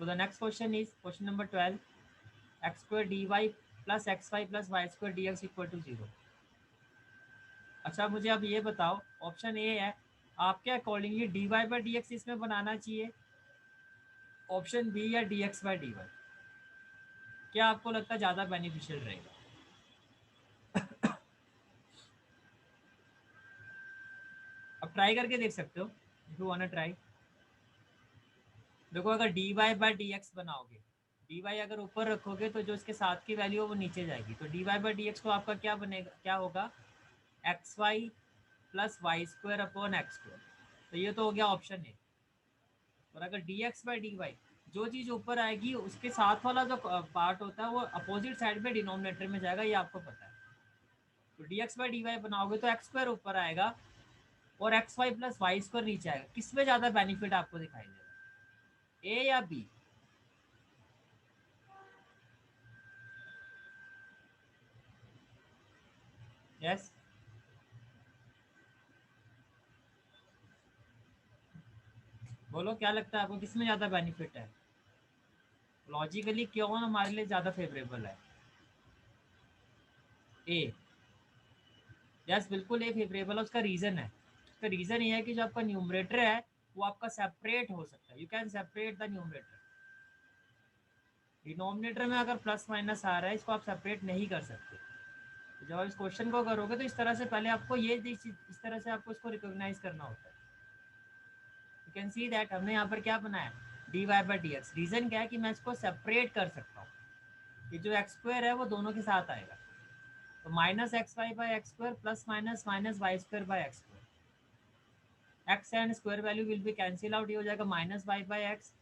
So the next question is question number 12. X square dy plus xy plus y square dx equal to 0. अच्छा मुझे अब ये बताओ, option A है आपके accordingly D Y by D X इसमें बनाना चाहिए, ऑप्शन बी या D x by D Y, क्या आपको लगता है ज़्यादा बेनिफिशियल रहेगा? अब ट्राई करके देख सकते हो इफ यू वांट ट्राई। देखो अगर D Y by D X बनाओगे, डी वाई अगर ऊपर रखोगे तो जो इसके साथ की वैल्यू है वो नीचे जाएगी, तो D Y by D X को आपका क्या बनेगा, क्या होगा, X Y plus Y square upon x square. तो ये तो हो गया ऑप्शन ए। और अगर D x by D Y, जो चीज़ ऊपर आएगी उसके साथ वाला जो पार्ट होता है वो अपोजिट साइड में डिनोमिनेटर में जाएगा, ये आपको पता है। तो D x by D Y बनाओगे तो एक्स स्क्वायर ऊपर आएगा और X Y plus Y square नीचे आएगा। किसमें ज़्यादा बेनिफिट आपको दिखाई देगा, ए या बी? यस, बोलो क्या लगता है आपको किसमें ज़्यादा बेनिफिट है, लॉजिकली क्यों हमारे लिए ज़्यादा फेवरेबल है? ए। यस बिल्कुल ए फेवरेबल है, उसका रीज़न है, उसका रीज़न ये है कि जो आपका न्यूमरेटर है वो आपका सेपरेट हो सकता है, you can separate the numerator. Denominator में अगर प्लस माइनस आ रहा है इसको आप सेपरेट नहीं कर सकते। तो जब आप इस क्वेश्चन को करोगे तो इस तरह से पहले आपको ये इस तरह से आपको इसको रिकॉग्नाइज करना होता है। यू कैन सी दैट हमने यहाँ पर क्या बनाया, D Y by D X. Reason क्या है कि मैं इसको सेपरेट कर सकता हूँ, ये जो एक्स स्क्वायर है वो दोनों के साथ आएगा, तो minus x Y by x square plus minus minus y square by x square, x and square value will be cancel out, ये हो जाएगा minus y by x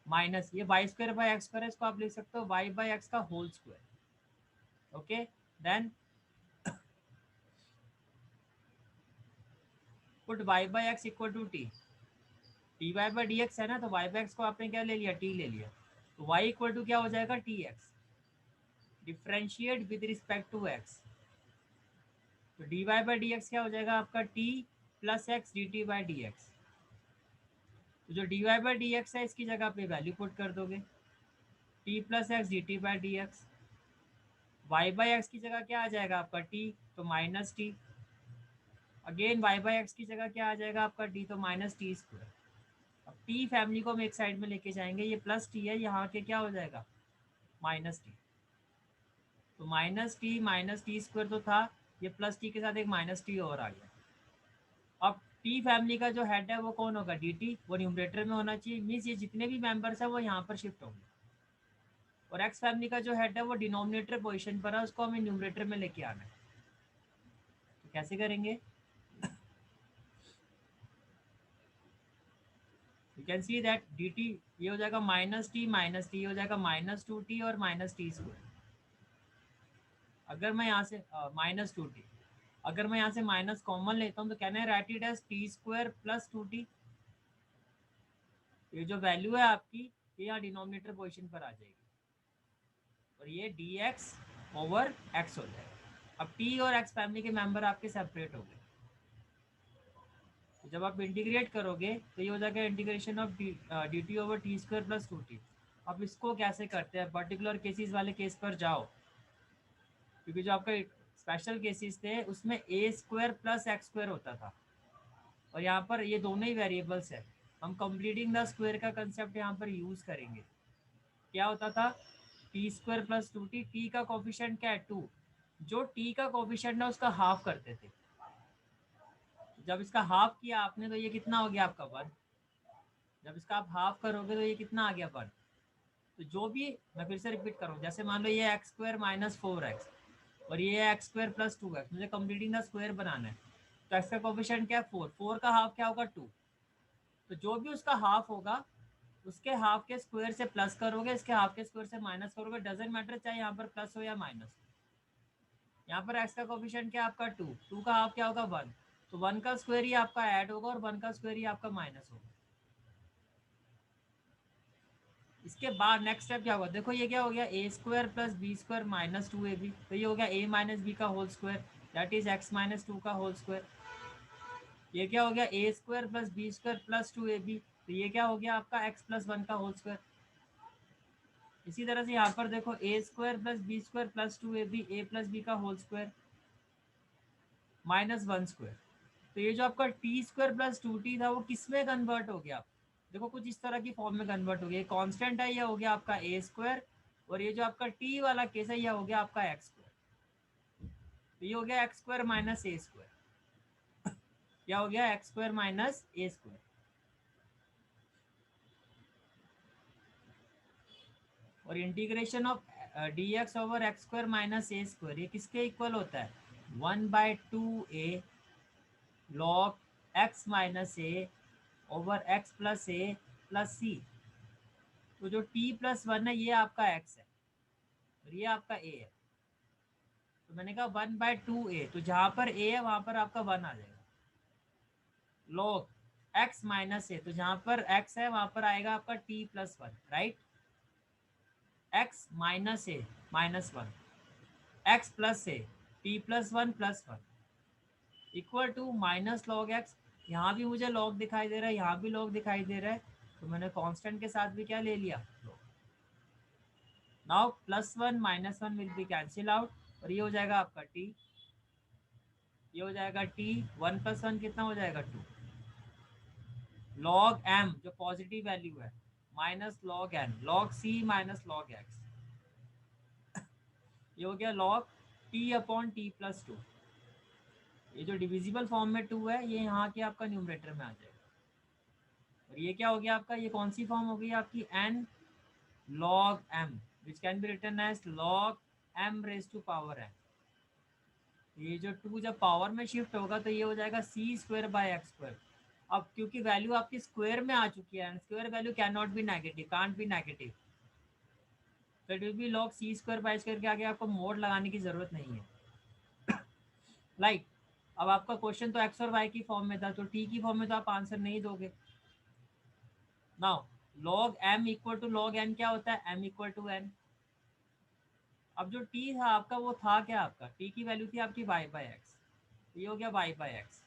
minus ये y square by x square है, इसको आप लिख सकते हो वाई बाई एक्स का whole square. Okay, then put y by x equal to t, t y by D x है ना, तो वाई बाई एक्स को आपने क्या ले लिया, टी ले लिया, तो वाई इक्वल टू क्या हो जाएगा, t x, differentiate with respect to x, तो D Y by D x क्या हो जाएगा आपका, t plus x d t by D x. तो जो d Y by D x है इसकी जगह पे वैल्यू पुट कर दोगे, t plus x d t by D x, Y by x की जगह क्या आ जाएगा आपका, टी, तो minus t, again y by x की जगह क्या आ जाएगा आपका, टी, तो माइनस टी स्क्वायर। अब टी फैमिली को हम एक साइड में लेके जाएंगे, ये प्लस टी है, यहाँ के क्या हो जाएगा, माइनस टी, तो माइनस टी स्क्वायर तो था, ये प्लस टी के साथ एक माइनस टी और आ गया। अब टी फैमिली का जो हेड है वो कौन होगा, डी टी, वो न्यूमरेटर में होना चाहिए, मीन्स ये जितने भी मेंबर्स हैं वो यहाँ पर शिफ्ट होंगे, और एक्स फैमिली का जो हेड है वो डिनोमिनेटर पोजीशन पर है, उसको हमें न्यूमरेटर में लेके आना है। तो कैसे करेंगे, you can see that D T, ये हो जाएगा माइनस टी हो जाएगा माइनस टू टी और माइनस टी स्क्वायर। अगर मैं यहाँ से माइनस टू टी, अगर मैं यहाँ से माइनस कॉमन लेता हूँ तो can I write it as T square plus two T, ये जो वैल्यू है आपकी ये यहाँ डिनोमिनेटर पोजिशन पर आ जाएगी, और ये डी एक्स ओवर एक्स हो जाएगा। अब टी और एक्स फैमिली के मेंबर आपके सेपरेट हो गए, तो जब आप इंटीग्रेट करोगे तो ये हो जाएगा integration of D t over T square plus two T. अब इसको कैसे करते हैं, पर्टिकुलर केसेस वाले केस पर जाओ, क्योंकि जो आपका स्पेशल केसेस थे उसमें ए स्क्वायर प्लस एक्स स्क्वायर होता था, और यहाँ पर ये दोनों ही वेरिएबल्स है, हम कंप्लीटिंग द स्क्वायर का कंसेप्ट यहाँ पर यूज़ करेंगे। क्या होता था, T square plus two t, T का कोफिशिएंट क्या है, टू, जो टी का कोफिशिएंट है उसका हाफ करते थे, जब इसका हाफ किया आपने तो ये कितना हो गया आपका वन, जब इसका आप हाफ करोगे तो ये कितना आ गया वन। तो जो भी, मैं फिर से रिपीट करूँ, जैसे मान लो ये x square minus four x और ये x square plus to x, मुझे कंप्लीटिंग द स्क्वायर बनाना है, तो एक्स का कोफिशिएंट क्या है, फोर, फोर का हाफ क्या होगा, टू, तो जो भी उसका हाफ होगा उसके हाफ के स्क्वायर से प्लस करोगे, इसके हाफ के स्क्वायर से माइनस करोगे, डजेंट मैटर चाहे यहाँ पर प्लस हो या माइनस। यहाँ पर एक्स का कोफिशिएंट क्या है आपका टू, टू का हाफ क्या होगा वन, तो वन का स्क्वायर ही आपका ऐड होगा और वन का स्क्वायर ही आपका माइनस होगा। इसके बाद नेक्स्ट स्टेप क्या होगा, देखो ये क्या हो गया, a square plus b square minus two a b, तो ये हो गया ए माइनस बी का whole square, that is x minus two का होल स्क्वायर। ये क्या हो गया, a square plus b square plus two a b, तो ये क्या हो गया आपका एक्स प्लस वन का होल स्क्वायर। इसी तरह से यहाँ पर देखो a square plus b square plus 2ab A plus B का होल स्क्वायर माइनस 1 स्क्वायर। तो ये जो आपका टी स्क्वायर प्लस 2t था वो किस में कन्वर्ट हो गया? देखो कुछ इस तरह की फॉर्म में कन्वर्ट हो गया। कांस्टेंट है, ये हो गया आपका ए स्क्वायर, और ये जो आपका टी वाला केस है ये हो गया आपका एक्स स्क्वायर। तो ये हो गया एक्स स्क्वायर माइनस ए स्क्वायर। क्या हो गया? एक्स स्क्वायर माइनस ए स्क्वायर। और integration of D x over x square minus A square ये किसके इक्वल होता है? 1/2a लॉग एक्स माइनस ए ओवर एक्स प्लस ए प्लस सी। तो जो t प्लस 1 है ये आपका x है और ये आपका a है। तो मैंने कहा 1/2a, तो जहाँ पर a है वहाँ पर आपका 1 आ जाएगा। लॉग x माइनस ए, तो जहाँ पर x है वहाँ पर आएगा आपका t plus 1, right. x minus A minus 1, x plus A t plus 1 plus 1 equal to minus log x। यहाँ भी मुझे लॉग दिखाई दे रहा है, यहाँ भी लॉग दिखाई दे रहा है, तो मैंने कांस्टेंट के साथ भी क्या ले लिया? Now plus 1 minus 1 will be cancel out, और ये हो जाएगा आपका t, ये हो जाएगा t, 1 प्लस 1 कितना हो जाएगा? 2 लॉग m जो पॉजिटिव वैल्यू है minus log n log c minus log x, ये हो गया log t upon t plus 2। ये जो डिविजिबल फॉर्म में 2 है ये यहाँ के आपका न्यूमरेटर में आ जाएगा। और ये क्या हो गया आपका? ये कौन सी फॉर्म हो गई आपकी? n log m which can be written as log m raised to power n। ये जो 2 जब पावर में शिफ्ट होगा तो ये हो जाएगा c square by x square. अब क्योंकि वैल्यू आपकी स्क्वायर में आ चुकी है, square value can not be negative, can't be negative, तो it will be log c square by square के आगे आपको मोड लगाने की जरूरत नहीं है। लाइक अब आपका क्वेश्चन तो एक्स और वाई की फॉर्म में था, तो टी की फॉर्म में तो आप आंसर नहीं दोगे। Now log M equal to log N क्या होता है? M equal to N. अब जो t था आपका वो था क्या? आपका t की वैल्यू थी आपकी y बाई एक्स, ये हो गया y by x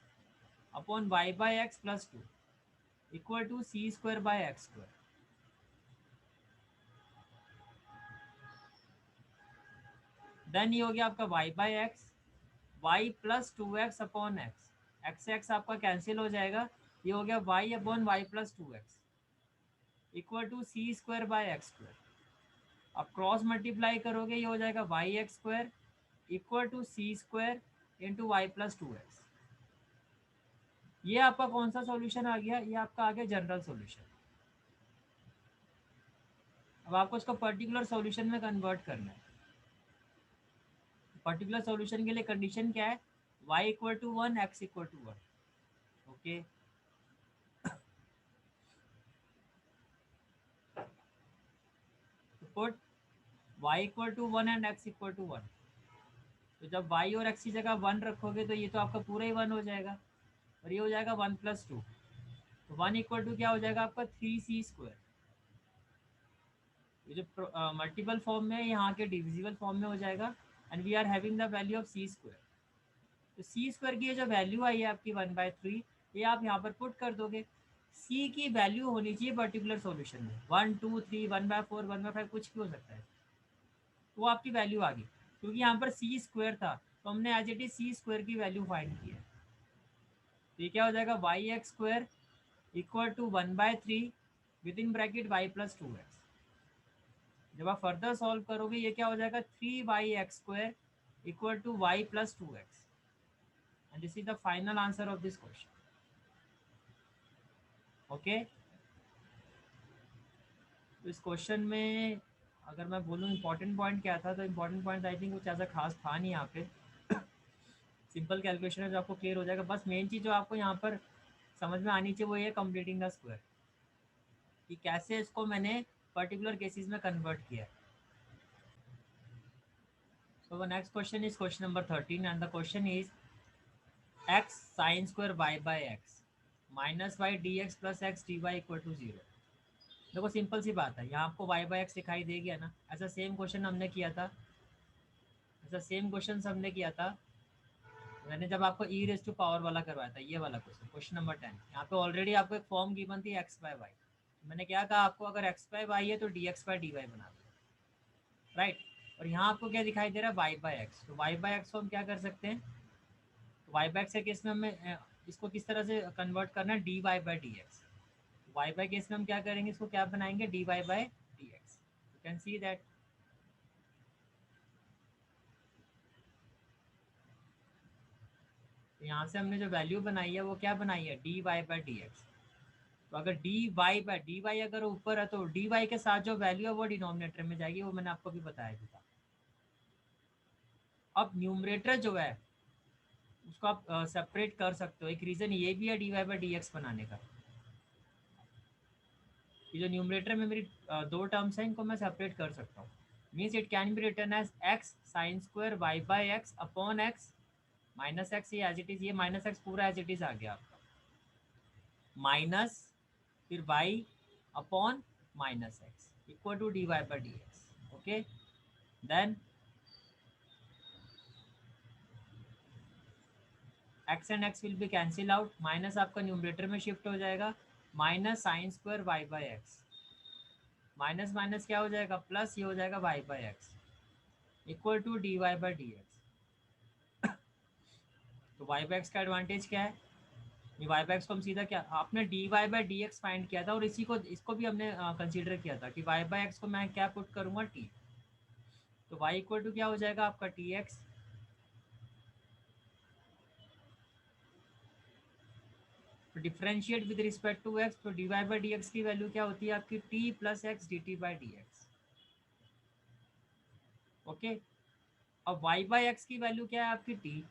upon y by x plus 2 equal to C square by x square. Then ये हो गया आपका y by X, Y plus 2x upon X, X से एक्स आपका कैंसिल हो जाएगा, ये हो गया y upon Y plus 2x equal to C square by x square. अब क्रॉस मल्टीप्लाई करोगे ये हो जाएगा Y X square equal to C square into Y plus 2x। ये आपका कौन सा सॉल्यूशन आ गया? ये आपका आ गया जनरल सॉल्यूशन। अब आपको इसको पर्टिकुलर सॉल्यूशन में कन्वर्ट करना है। पर्टिकुलर सॉल्यूशन के लिए कंडीशन क्या है? y equal to 1 x equal to 1। Okay, put y equal to 1 and x equal to 1। तो जब y और x की जगह 1 रखोगे तो ये तो आपका पूरा ही 1 हो जाएगा, और ये हो जाएगा 1 प्लस 2। तो 1 इक्वल टू क्या हो जाएगा आपका? 3c square. ये जो मल्टीपल फॉर्म में है यहाँ के डिविजिबल फॉर्म में हो जाएगा, and we are having the value of C square. तो सी स्क्वायर की जो वैल्यू आई है आपकी 1/3, ये आप यहाँ पर पुट कर दोगे। सी की वैल्यू होनी चाहिए पर्टिकुलर सॉल्यूशन में 1 2 3 1/4 1/5 कुछ भी हो सकता है, तो वो आपकी वैल्यू आ गई। क्योंकि यहाँ पर सी स्क्वायर था तो हमने as it is C square की वैल्यू फाइंड की है। तो ये क्या हो जाएगा? Y X square equal to 1/3 within bracket Y plus 2x। जब आप फर्दर सॉल्व करोगे ये क्या हो जाएगा? 3y x square equal to Y plus 2x, and this is the final answer of this question. Okay, तो इस question में अगर मैं बोलूँ इंपॉर्टेंट पॉइंट क्या था, तो इंपॉर्टेंट पॉइंट आई थिंक कुछ ऐसा खास था नहीं यहाँ पे। सिंपल कैलकुलेशन है जो आपको क्लियर हो जाएगा। बस मेन चीज़ जो आपको यहाँ पर समझ में आनी चाहिए वो ये कंप्लीटिंग द स्क्वायर, कि कैसे इसको मैंने पर्टिकुलर केसेस में कन्वर्ट किया है। So the next question is question number 13, and the question is x sin square y by x minus y dx plus x dy equal to 0। देखो simple सी बात है, यहाँ आपको y by x दिखाई दे गया ना। ऐसा सेम क्वेश्चन हमने किया था, ऐसा सेम क्वेश्चन हमने किया था मैंने जब आपको e रेज टू पावर वाला करवाया था, ये वाला क्वेश्चन, क्वेश्चन नंबर 10। यहाँ पे ऑलरेडी आपको एक फॉर्म गिवन थी x बाय वाई। मैंने क्या कहा आपको? अगर x बाय वाई है तो dx बाय dy बना दो। राइट। और यहाँ आपको क्या दिखाई दे रहा है, वाई बाई एक्स। तो वाई बाई एक्स को हम क्या कर सकते हैं, तो वाई बाई एक्स के केस में हमें इसको किस तरह से कन्वर्ट करना है, D Y by D x. Y by case में हम क्या करेंगे, इसको क्या बनाएंगे, D Y by D X. You can see that. तो यहाँ से हमने जो वैल्यू बनाई है वो क्या बनाई है, D Y by D x. तो अगर डी वाई अगर ऊपर है तो डी वाई के साथ जो वैल्यू है वो डिनोमिनेटर में जाएगी, वो मैंने आपको भी बताया था। अब न्यूमरेटर जो है उसको आप सेपरेट कर सकते हो। एक रीज़न ये भी है D Y by D X बनाने का, कि जो न्यूमरेटर में मेरी दो टर्म्स हैं इनको मैं सेपरेट कर सकता हूँ। Means it can be written as x sine square y by x upon x minus x, ये एज इट इज़, ये माइनस एक्स पूरा एज इट इज़ आ गया आपका, माइनस फिर y upon minus x equal to d Y by D x. Okay, then x and x will be cancel out, minus आपका numerator में shift हो जाएगा, minus sine square y by x, minus minus क्या हो जाएगा, plus ये हो जाएगा y by x equal to d Y by D x. तो वाई बाई एक्स का एडवांटेज क्या है, ये वाई बाई एक्स को हम सीधा क्या, आपने d Y by D x find किया था और इसी को इसको भी हमने कंसीडर किया था कि वाई बाई एक्स को मैं क्या पुट करूँगा, टी। तो वाई इक्वल टू क्या हो जाएगा आपका, टी एक्स। तो differentiate with respect to x, तो D Y by D x की वैल्यू क्या होती है आपकी, t plus x d t by D x. Okay, अब वाई बाई एक्स की वैल्यू क्या है आपकी, टी।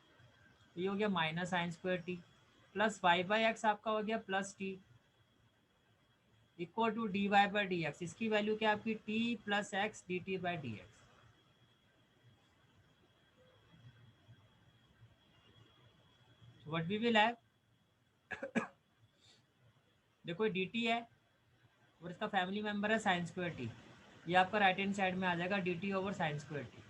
तो ये हो गया minus sine square t, plus y by x आपका हो गया plus t equal to d Y by D x. इसकी वैल्यू क्या है आपकी, t plus x d t by D x. What we will have, देखो डी टी है और इसका फैमिली मेम्बर है साइन स्क्वायर टी, ये आपका राइट हैंड साइड में आ जाएगा d t over sine square t.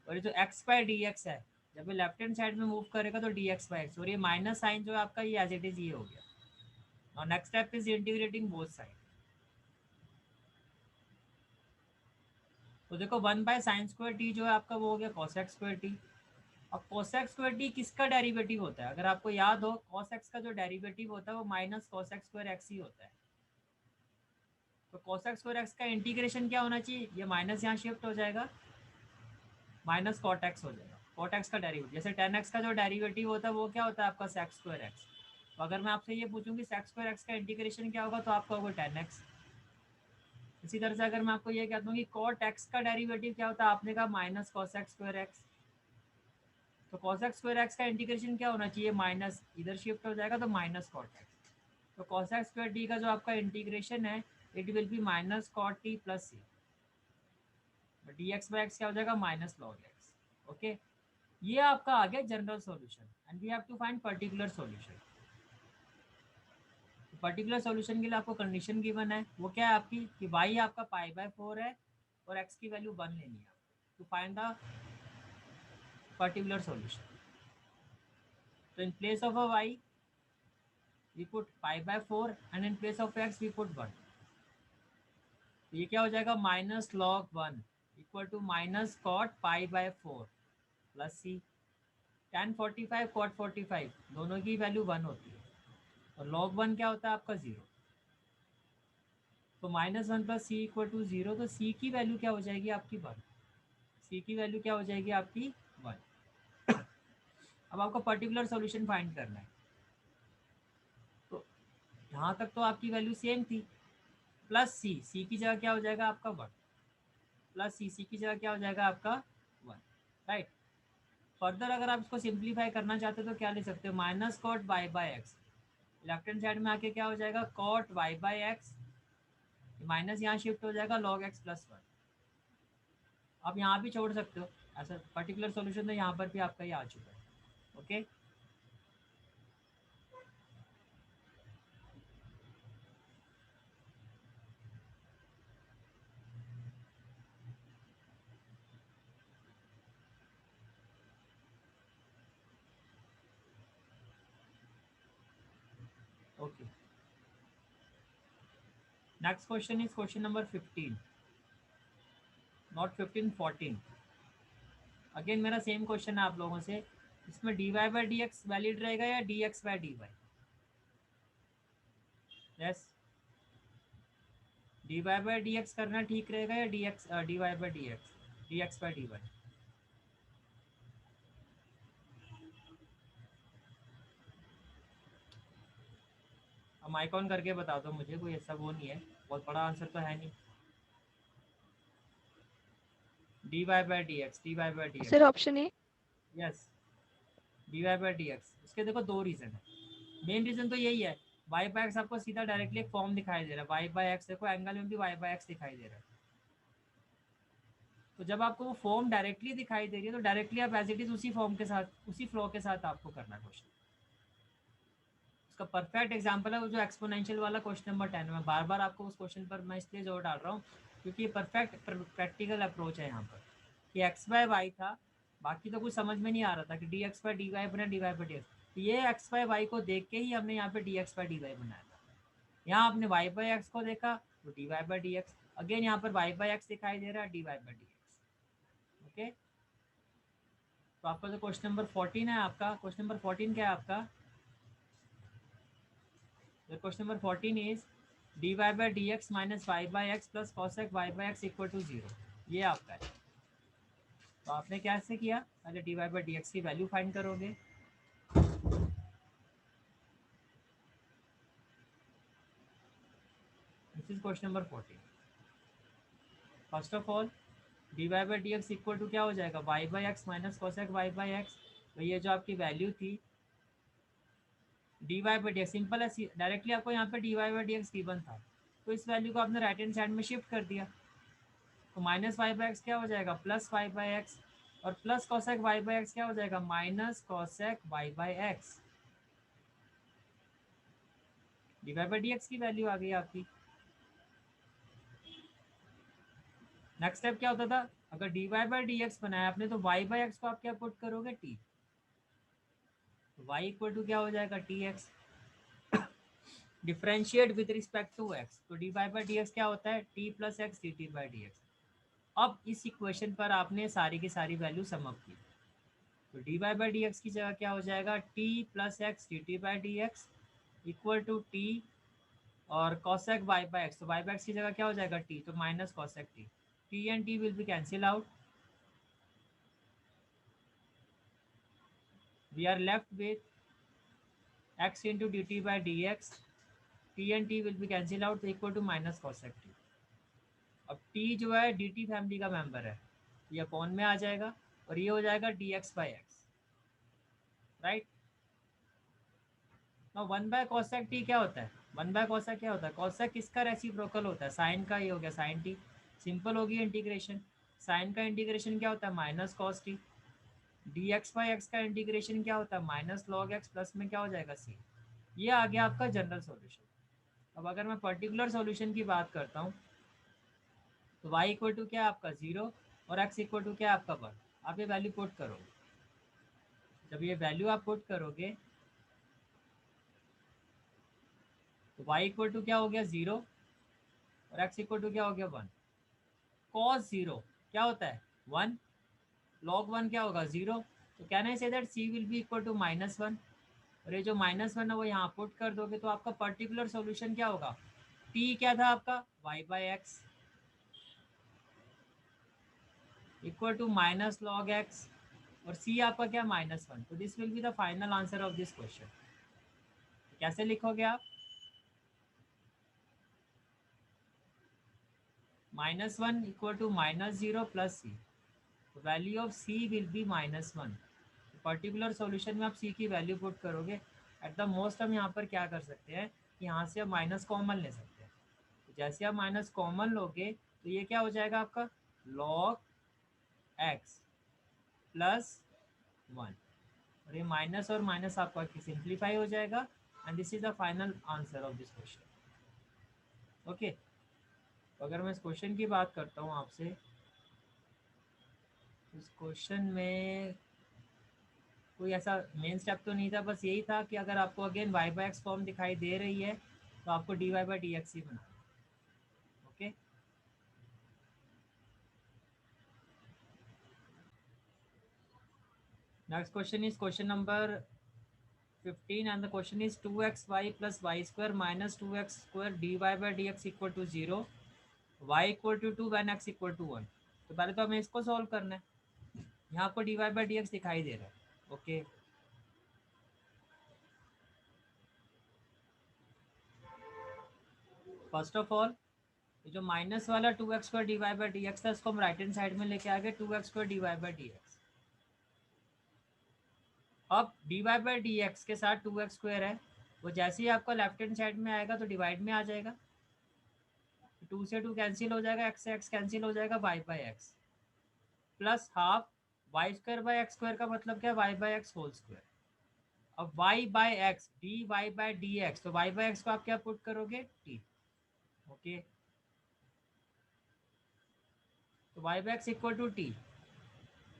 और ये जो एक्स बाई डी एक्स है, जब ये लेफ्ट हैंड साइड में मूव करेगा तो डी एक्स बाई एक्स, और ये माइनस साइन जो है आपका ये एज इट इज ये हो गया। और next step is integrating both side. तो देखो one by sine square T जो है आपका वो हो गया कॉसेक स्क्वायर टी। अब कोसेक स्क्वायर टी किसका डेरिवेटिव होता है, अगर आपको याद हो कॉस एक्स का जो डेरिवेटिव होता है वो माइनस कॉसेक स्क्वायर एक्स ही होता है। तो कोसेक स्क्वायर एक्स का इंटीग्रेशन क्या होना चाहिए, ये माइनस यहाँ शिफ्ट हो जाएगा, माइनस कॉट एक्स हो जाएगा। कॉट एक्स का डेरिवेटिव, जैसे टेन एक्स का जो डेरिवेटिव होता है वो क्या होता है आपका सेक स्क्वायर एक्स। तो अगर मैं आपसे ये पूछूं कि सेक स्क्वायर एक्स का इंटीग्रेशन क्या होगा, तो आपका होगा टेन एक्स। इसी तरह से अगर मैं आपको ये कहता हूँ कि कॉट एक्स का डेरिवेटिव क्या होता है, आपने कहा माइनस कॉसेक स्क्वायर एक्स। तो कॉसेक स्क्वायर एक्स का इंटीग्रेशन क्या होना चाहिए, माइनस इधर शिफ्ट हो जाएगा तो माइनस कॉट एक्स। तो कॉसेक स्क्वायर टी का जो आपका इंटीग्रेशन है it will be minus cot t plus c. D x by x क्या हो जाएगा, माइनस लॉग एक्स। ओके, ये आपका आ गया general solution and we have to find particular solution. Particular solution के लिए आपको कंडीशन गिवन है, वो क्या है आपकी, कि y आपका पाई बाय 4 है और x की वैल्यू 1 लेनी है to find the particular solution. तो in place of a y we put pi by 4 and in place of x we put 1। तो ये क्या हो जाएगा, minus log 1 equal to minus cot pi by 4 plus c. tan 45 cot 45 दोनों की value 1 होती है और log 1 क्या होता है आपका 0। तो minus one plus c equal to 0, तो सी की वैल्यू क्या हो जाएगी आपकी 1। सी की वैल्यू क्या हो जाएगी आपकी 1। अब आपको पर्टिकुलर सॉल्यूशन फाइंड करना है। तो यहाँ तक तो आपकी वैल्यू सेम थी, प्लस सी, सी की जगह क्या हो जाएगा आपका 1, प्लस सी, सी की जगह क्या हो जाएगा आपका 1, राइट। फर्दर अगर आप इसको सिंप्लीफाई करना चाहते हो तो क्या ले सकते हो, minus cot y by x, left hand side में आके क्या हो जाएगा, cot y by x, minus यहाँ शिफ्ट हो जाएगा लॉग एक्स प्लस 1। आप यहाँ भी छोड़ सकते हो, ऐसा पर्टिकुलर सॉल्यूशन तो यहाँ पर भी आपका ये आ चुका है। Okay, okay. Next question is question number 15। Not 15, 14। Again मेरा सेम क्वेश्चन है आप लोगों से, इसमें dy by D x valid रहेगा या dx by dy? Yes, dy by D x करना ठीक रहेगा या dx dy by D x, dx by dy? अब माइक ऑन करके बता दो मुझे, कोई ऐसा वो नहीं है, बहुत बड़ा आंसर तो है नहीं। dy by D x, dy by D sir x. Option A. Yes, dy by D x. इसके देखो दो रीज़न है, मेन रीज़न तो यही है, y बाई एक्स आपको सीधा डायरेक्टली एक फॉर्म दिखाई दे रहा है, y बाई एक्स देखो एंगल में भी y बाई एक्स दिखाई दे रहा है। तो जब आपको वो फॉर्म डायरेक्टली दिखाई दे रही है तो डायरेक्टली आप एज इट इज उसी फॉर्म के साथ, उसी फ्लो के साथ आपको करना क्वेश्चन। उसका परफेक्ट एग्जांपल है वो जो एक्सपोनेंशियल वाला क्वेश्चन नंबर 10 में। बार बार आपको उस क्वेश्चन पर मैं इसलिए जोर डाल रहा हूँ क्योंकि ये परफेक्ट प्रैक्टिकल अप्रोच है यहाँ पर, कि एक्स बाय वाई था, बाकी तो कुछ समझ में नहीं आ रहा था कि d x by D y बना, d Y by D x. तो ये एक्स बाय वाई को देख के ही हमने यहाँ पे d x by D y बनाया था। यहाँ आपने वाई बाई एक्स को देखा तो D Y by D x, again यहाँ पर वाई बाई एक्स दिखाई दे रहा है, D Y by D x. Okay, तो आपका जो क्वेश्चन नंबर 14 है, आपका क्वेश्चन नंबर 14 क्या है आपका? The question number 14 is dy by dx minus y by x plus cosec y by x equal to 0। ये आपका है। तो आपने क्या से किया, पहले dy by dx की वैल्यू फाइंड करोगे। This is question number 14। First of all dy by dx equal to क्या हो जाएगा, y by x माइनस cosec y by x। तो ये जो आपकी वैल्यू थी dy by dx, सिंपल है, डायरेक्टली आपको यहाँ पे dy by dx गिवन था, तो इस वैल्यू को आपने राइट हैंड साइड में शिफ्ट कर दिया। तो माइनस वाई बाई एक्स क्या हो जाएगा, प्लस वाई बाई एक्स, और plus cosec y by x क्या हो जाएगा, minus cosec y by x. D Y by D x की वैल्यू आ गई आपकी। नेक्स्ट स्टेप क्या होता था, अगर D Y by D x बनाया आपने तो वाई बाई एक्स को आप क्या पुट करोगे, टी। तो वाई इक्वल टू क्या हो जाएगा, t x. Differentiate with respect to x, तो D Y by D x क्या होता है, t plus x d t by D x. अब इस इक्वेशन पर आपने सारी की सारी वैल्यू सम अप की, तो D Y by D x की जगह क्या हो जाएगा, t plus x d t by D x equal to t और कॉसेक वाई बाई एक्स। तो वाई बाई एक्स की जगह क्या हो जाएगा, टी, तो minus cosec t. T and t will be cancel out, we are left with x into d t by D x, t and t will be cancel out, equal to minus cosec t. अब t जो है d t family का member है, ये upon में आ जाएगा और ये हो जाएगा D x by x, right. ना वन बाय कॉसेक टी क्या होता है, वन बाय कॉसेक क्या होता है, कॉसेक किसका रेसिप्रोकल होता है, साइन का। ये हो गया साइन टी, सिंपल होगी इंटीग्रेशन। साइन का इंटीग्रेशन क्या होता है, minus cos T. D x by x का इंटीग्रेशन क्या होता है, माइनस लॉग एक्स, प्लस में क्या हो जाएगा सी। ये आ गया आपका जनरल सॉल्यूशन। अब अगर मैं पर्टिकुलर सॉल्यूशन की बात करता हूँ तो y इक्वल टू क्या है आपका 0 और x इक्वल टू क्या है आपका 1। आप ये वैल्यू पुट करोगे, जब ये वैल्यू आप पुट करोगे तो y इक्वल टू क्या हो गया 0 और x इक्वल टू क्या हो गया 1। cos 0 क्या होता है 1, log 1 क्या होगा 0। तो can I say that c will be equal to -1, और ये जो -1 है वो यहाँ पुट कर दोगे तो आपका पर्टिकुलर सॉल्यूशन क्या होगा, t क्या था आपका y by x equal to minus log x, और c आपका क्या -1। तो this will be the final answer of this question. कैसे लिखोगे आप, -1 equal to -0 plus c, value of c will be -1। Particular solution में आप c की वैल्यू पुट करोगे, एट द मोस्ट हम यहाँ पर क्या कर सकते हैं कि यहाँ से आप माइनस कॉमन ले सकते हैं। तो जैसे आप माइनस कॉमन लोगे तो ये क्या हो जाएगा आपका log x प्लस 1, और ये माइनस और माइनस आपका सिंप्लीफाई हो जाएगा, and this is the final answer of this question. Okay, तो अगर मैं इस क्वेश्चन की बात करता हूँ आपसे, इस क्वेश्चन में कोई ऐसा मेन स्टेप तो नहीं था, बस यही था कि अगर आपको again y by x form दिखाई दे रही है तो आपको d Y by D x ही बनाना। Okay, next question is question number 15 and the question is 2xy plus y square minus 2x square dy by dx equal to 0, y equal to 2 when x equal to 1। तो पहले तो हमें इसको solve करना है। यहाँ आपको dy by dx दिखाई दे रहा है। ओके, फर्स्ट ऑफ ऑल जो माइनस वाला 2x square d Y by D x था इसको हम राइट हैंड साइड में लेके आ गए 2x square d Y by D x. अब d Y by D x के साथ 2x स्क्वायर है, वो जैसे ही आपका लेफ्ट हैंड साइड में आएगा तो डिवाइड में आ जाएगा, 2 से 2 कैंसिल हो जाएगा, x से x कैंसिल हो जाएगा, y by x plus half y square by x square का मतलब क्या है, y by x whole square. अब y by x d Y by D x, तो y बाई एक्स को आप क्या पुट करोगे, t। ओके, तो y by x equal to t,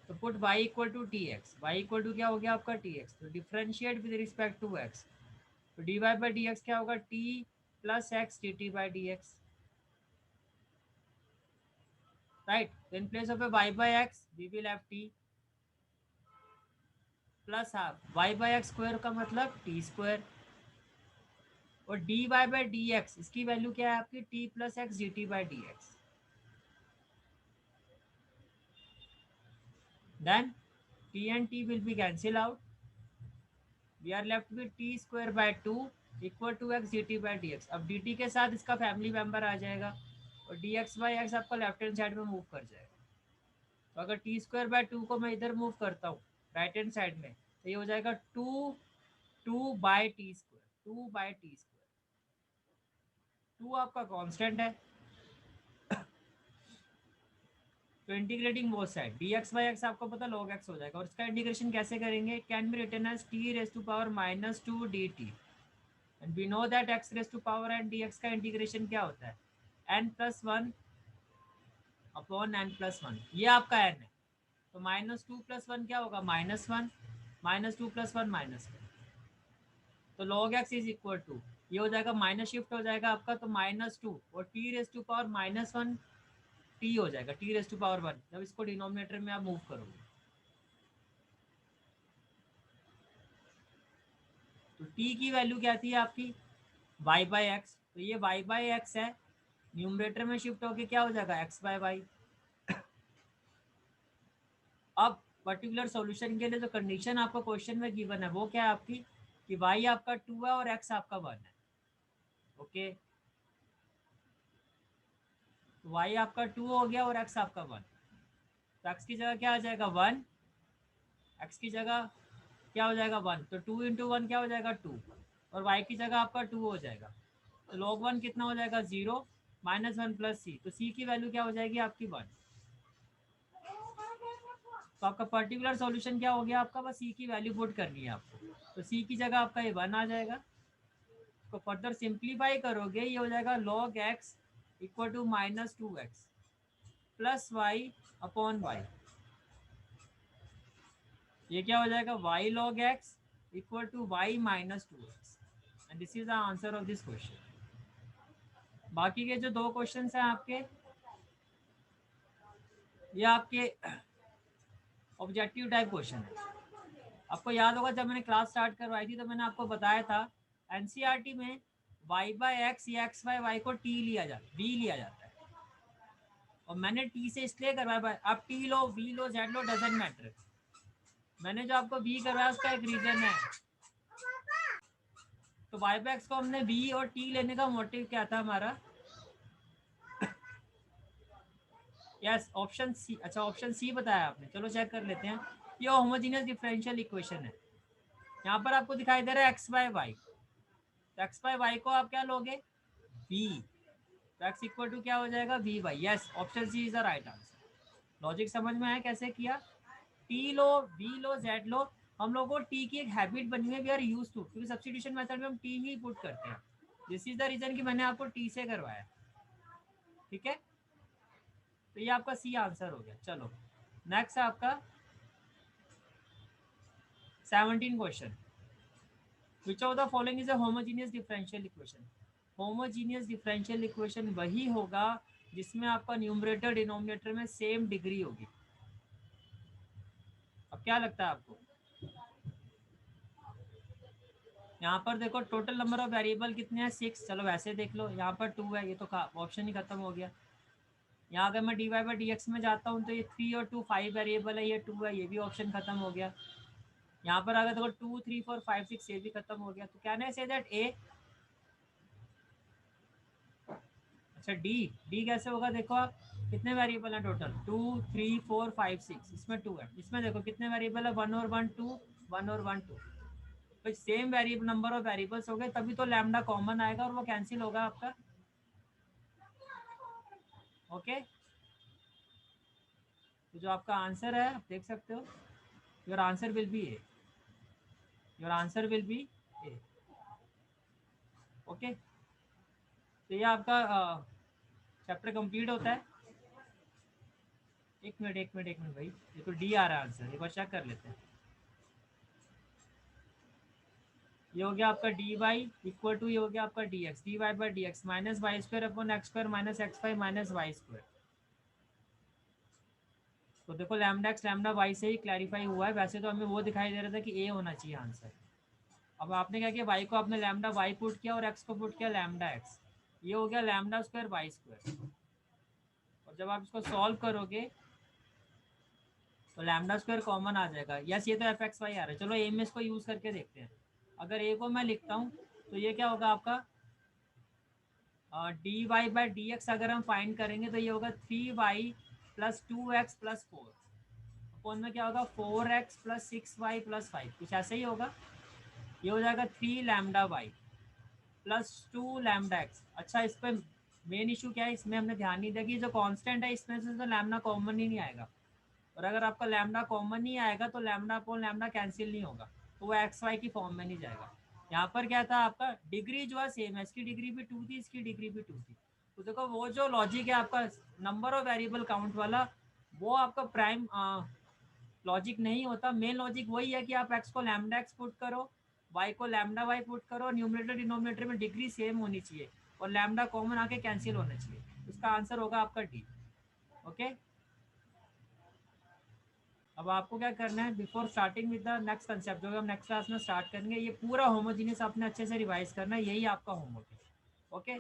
तो put y equal to t x, y equal to क्या हो गया आपका टी एक्स, तो differentiate with respect to x, तो D Y by D x क्या होगा, t plus x d t by D x, right. तो in place of a y by x we will have t plus half y by x square का मतलब t square, और d Y by D x इसकी value क्या है आपकी, t plus x d t by D x. Then t and t will be cancel out. We are left with t square by 2 equal to x dt by dx। अब dt के साथ इसका family member आ जाएगा और dx by x आपका left hand side में move कर जाएगा। तो अगर t स्क्वायर बाय 2 को मैं इधर मूव करता हूँ राइट हैंड साइड में, तो ये हो जाएगा 2 by T square, 2 by T square. 2 आपका कांस्टेंट है, तो integrating both side dx by x आपको पता log x हो जाएगा, और इसका इंटीग्रेशन कैसे करेंगे, can be written as t raise to power minus 2 dt, and we know that x raise to power n dx का इंटीग्रेशन क्या होता है, n plus 1 upon n plus 1, ये आपका n है। तो माइनस 2 प्लस 1 क्या होगा, माइनस 1, माइनस 2 प्लस 1 माइनस 1, तो log x is equal to, ये हो जाएगा माइनस शिफ्ट हो जाएगा आपका, तो माइनस 2 और t raise to power minus 1 t हो जाएगा, t रेज टू पावर 1, जब इसको डिनोमिनेटर में आप मूव करोगे। तो t की वैल्यू क्या थी आपकी, y बाई एक्स, तो ये y बाई एक्स है, न्यूमरेटर में शिफ्ट होके क्या हो जाएगा, x बाई वाई। अब पर्टिकुलर सॉल्यूशन के लिए जो कंडीशन आपको क्वेश्चन में गिवन है वो क्या है आपकी, कि y आपका 2 है और x आपका 1 है। ओके, तो y आपका 2 हो गया और x आपका 1, तो x की जगह क्या आ जाएगा 1, x की जगह क्या हो जाएगा 1, तो 2 इंटू 1 क्या हो जाएगा 2, और y की जगह आपका 2 हो जाएगा, तो log 1 कितना हो जाएगा 0 माइनस 1 प्लस सी, तो c की वैल्यू क्या हो जाएगी आपकी 1। तो आपका पर्टिकुलर सॉल्यूशन क्या हो गया आपका, बस c की वैल्यू पुट करनी है आपको, तो c की जगह आपका ये 1 आ जाएगा। तो फर्दर सिंप्लीफाई करोगे, ये हो जाएगा log x equal to minus 2x plus y upon y, ये क्या हो जाएगा y log x equal to y minus 2x, and this is the answer of this question. बाकी के जो दो क्वेश्चन हैं आपके, ये आपके ऑब्जेक्टिव टाइप क्वेश्चन है। आपको याद होगा जब मैंने क्लास स्टार्ट करवाई थी तो मैंने आपको बताया था एनसीईआरटी में y बाई एक्स या x बाई वाई को t लिया जाता है, v लिया जाता है, और मैंने t से इसलिए करवाया, आप t low v low z low doesn't matter, मैंने जो आपको v करवाया उसका एक रीजन है। तो y बाई एक्स को हमने v और t लेने का मोटिव क्या था हमारा, यस ऑप्शन सी। अच्छा ऑप्शन सी बताया आपने, चलो चेक कर लेते हैं। ये होमोजीनियस डिफरेंशियल इक्वेशन है, यहाँ पर आपको दिखाई दे रहा है एक्स बाई वाई, तो एक्स बाई वाई को आप क्या लोगे v, तो x इक्वल टू क्या हो जाएगा v by, yes option c is the right answer. Logic समझ में आया कैसे किया, t लो v लो z लो, हम लोगों को t की एक हैबिट बनी हुई है, वी आर यूज टू, क्योंकि सब्स्टिट्यूशन मेथड में हम t ही पुट करते हैं, दिस इज द रीजन कि मैंने आपको t से करवाया, ठीक है। तो ये आपका सी आंसर हो गया। चलो नेक्स्ट है आपका 17 question, which of the following is a homogeneous differential equation. Homogeneous differential equation वही होगा जिसमें आपका न्यूमरेटर डिनोमिनेटर में सेम डिग्री होगी। अब क्या लगता है आपको, यहाँ पर देखो टोटल नंबर ऑफ वेरिएबल कितने हैं 6, चलो वैसे देख लो, यहाँ पर 2 है, ये तो ऑप्शन ही खत्म हो गया। यहाँ अगर मैं dy बाई डी एक्स में जाता हूँ तो ये 3 और 2 5 वेरिएबल है, ये 2 है, ये भी ऑप्शन खत्म हो गया। यहाँ पर अगर देखो 2 3 4 5 6 ये भी खत्म हो गया। तो कैन आई से दैट ए, अच्छा डी कैसे होगा, देखो आप कितने वेरिएबल हैं टोटल 2 3 4 5 6, इसमें 2 है, इसमें देखो कितने वेरिएबल है 1 और 1 2, 1 और 1 2, तो same variable number of variables हो गए, तभी तो लैम्डा कॉमन आएगा और वो कैंसिल होगा आपका। ओके, तो जो आपका आंसर है आप देख सकते हो, your answer will be A, your answer will be A. Okay, तो ये आपका चैप्टर कंप्लीट होता है। एक मिनट भाई, ये तो डी आ रहा है आंसर, एक बार चेक कर लेते हैं। ये हो गया आपका डी वाई इक्वल टू, ये हो गया आपका d x, d Y by D x minus y square upon x square minus x five minus y square. तो देखो लैम्डा एक्स लैम्डा वाई से ही क्लैरिफाई हुआ है, वैसे तो हमें वो दिखाई दे रहा था कि ए होना चाहिए आंसर। अब आपने क्या किया, वाई को आपने लैम्डा वाई पुट किया और एक्स को पुट किया लैम्डा एक्स, ये हो गया लैम्डा स्क्वायर वाई स्क्वायर। और जब आप इसको सॉल्व करोगे तो लैम्डा स्क्वायर कॉमन आ जाएगा। यस, ये तो एफ एक्स वाई आ रहा है, चलो ए में इसको यूज़ करके देखते हैं। अगर ए को मैं लिखता हूँ तो ये क्या होगा आपका d Y by D x, अगर हम फाइंड करेंगे तो ये होगा 3y प्लस 2x प्लस 4, अपन में क्या होगा 4x प्लस 6y प्लस 5, कुछ ऐसे ही होगा। ये हो जाएगा 3 lambda y plus 2 lambda x. अच्छा, इस पर मेन इशू क्या है, इसमें हमने ध्यान नहीं दिया कि जो कांस्टेंट है इसमें से तो लैम्डा कॉमन ही नहीं आएगा, और अगर आपका लैम्डा कॉमन नहीं आएगा तो लैम्डा अपॉन लैम्डा कैंसिल नहीं होगा, तो वो एक्स वाई की फॉर्म में नहीं जाएगा। यहाँ पर क्या था आपका, डिग्री जो है सेम है, इसकी डिग्री भी 2 थी, इसकी डिग्री भी 2 थी। तो देखो वो जो लॉजिक है आपका नंबर ऑफ वेरिएबल काउंट वाला, वो आपका प्राइम लॉजिक नहीं होता। मेन लॉजिक वही है कि आप एक्स को लैम्डा एक्स पुट करो, वाई को लैम्डा वाई पुट करो, और न्यूमरेटर डिनोमिनेटर में डिग्री सेम होनी चाहिए और लैम्डा कॉमन आके कैंसिल होना चाहिए। उसका आंसर होगा आपका डी। ओके, अब आपको क्या करना है, before starting with the next concept जो हम नेक्स्ट क्लास में स्टार्ट करेंगे, ये पूरा होमोजीनियस आपने अच्छे से रिवाइज करना है, यही आपका होमवर्क है। ओके,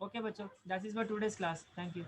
ओके बच्चों, that is for today's class, thank you.